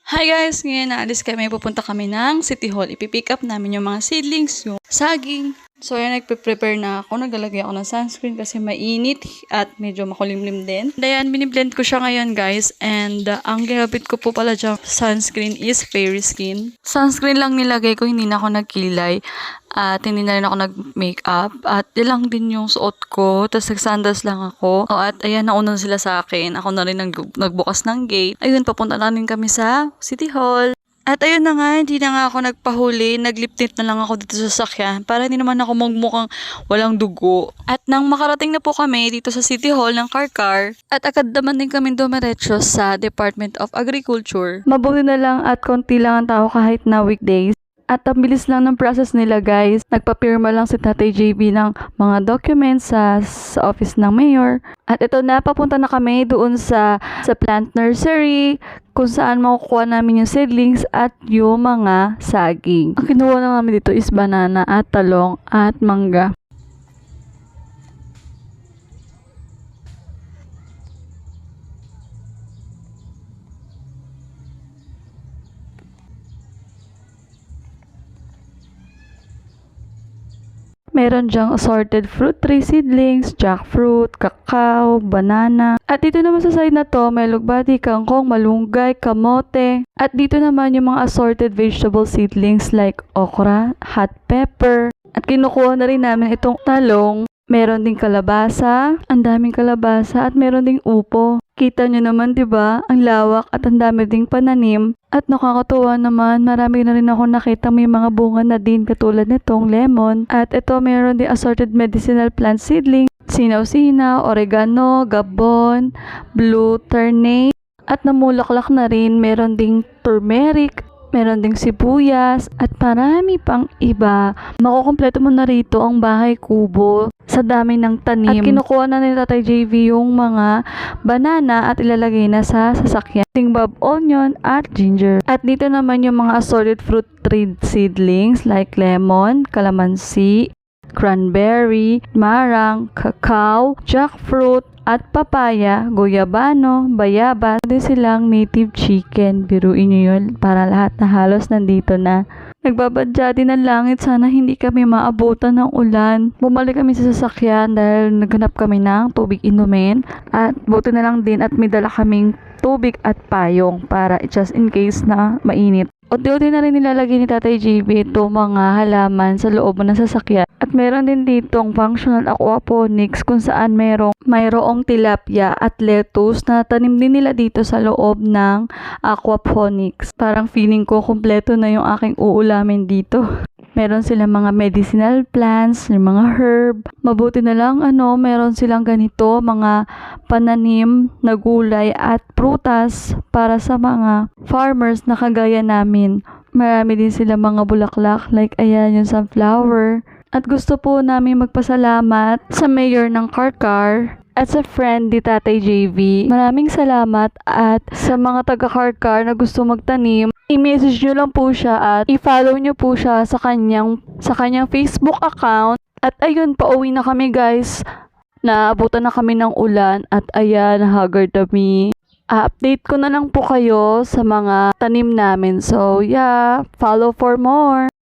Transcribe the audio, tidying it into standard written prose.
Hi guys! Ngayon naalis kami, pupunta kami ng City Hall. Ipipick up namin yung mga seedlings, yung saging. So yan, nagpe-prepare na ako. Naglalagay ako ng sunscreen kasi mainit at medyo makulimlim din. Ayan, biniblend ko siya ngayon guys. And ang ginamit ko po pala dyan sunscreen is Fairy Skin. Sunscreen lang nilagay ko, hindi na ako nagkilay. At hindi na rin ako nag-makeup. At ilang din yung suot ko. Tapos nagsandals lang ako. At ayan, nauna sila sa akin. Ako na rin nagbukas ng gate. Ayun, papunta na rin kami sa City Hall. At ayun na nga, hindi na nga ako nagpahuli. Naglip tint na lang ako dito sa sakyan. Para hindi naman ako magmukhang walang dugo. At nang makarating na po kami dito sa City Hall ng Karkar. At agad naman din kami dumiretso sa Department of Agriculture. Mabuti na lang at konti lang ang tao kahit na weekdays. At ang bilis lang ng process nila guys. Nagpapirma lang si Tatay JB ng mga documents sa office ng mayor. At ito na, papunta na kami doon sa plant nursery kung saan makukuha namin yung seedlings at yung mga saging. Ang kinuha na namin dito is banana at talong at mangga. Meron dyang assorted fruit tree seedlings, jackfruit, kakao, banana. At dito naman sa side na to, may lugbati, kangkong, malunggay, kamote. At dito naman yung mga assorted vegetable seedlings like okra, hot pepper. At kinukuha na rin namin itong talong. Meron ding kalabasa, ang daming kalabasa at meron ding upo. Kita nyo naman 'di ba? Ang lawak at ang dami ding pananim. At nakakatuwa naman, marami na rin ako nakita may mga bunga na din katulad nitong lemon. At ito meron ding assorted medicinal plant seedling, sinaw-sinaw, oregano, gabon, blue ternate. At namulaklak na rin, meron ding turmeric, meron ding sibuyas, at marami pang iba. Makukumpleto mo na rito ang bahay kubo sa dami ng tanim. At kinukuha na ni Tatay JV yung mga banana at ilalagay na sa sasakyan. Tingbab, onion, at ginger. At dito naman yung mga assorted fruit tree seedlings like lemon, calamansi, cranberry, marang, cacao, jackfruit, at papaya, guyabano, bayabas. Din silang native chicken. Biruin nyo yun, para lahat na halos nandito na. Nagbabadya din ng langit, sana hindi kami maabutan ng ulan. Bumalik kami sa sasakyan dahil naghanap kami ng tubig inumin. At buti na lang din at may dala kaming tubig at payong para just in case na mainit. Unti-unti na rin nilalagay ni Tatay JB itong mga halaman sa loob ng sasakyan. At meron din ditong functional aquaponics kung saan mayroong tilapia at lettuce na tanim din nila dito sa loob ng aquaponics. Parang feeling ko kompleto na yung aking uulamin dito. Meron silang mga medicinal plants, mga herb. Mabuti na lang meron silang ganito, mga pananim na gulay at prutas para sa mga farmers na kagaya namin. Marami din silang mga bulaklak like ayan yung sunflower. At gusto po namin magpasalamat sa mayor ng Karkar at sa friend ni Tatay JV. Maraming salamat at sa mga taga-Karkar na gusto magtanim, i-message nyo lang po siya at i-follow nyo po siya sa kanyang Facebook account. At ayun, pauwi na kami guys. Naabutan na kami ng ulan at ayan, haggard kami. Update ko na lang po kayo sa mga tanim namin. So yeah, follow for more.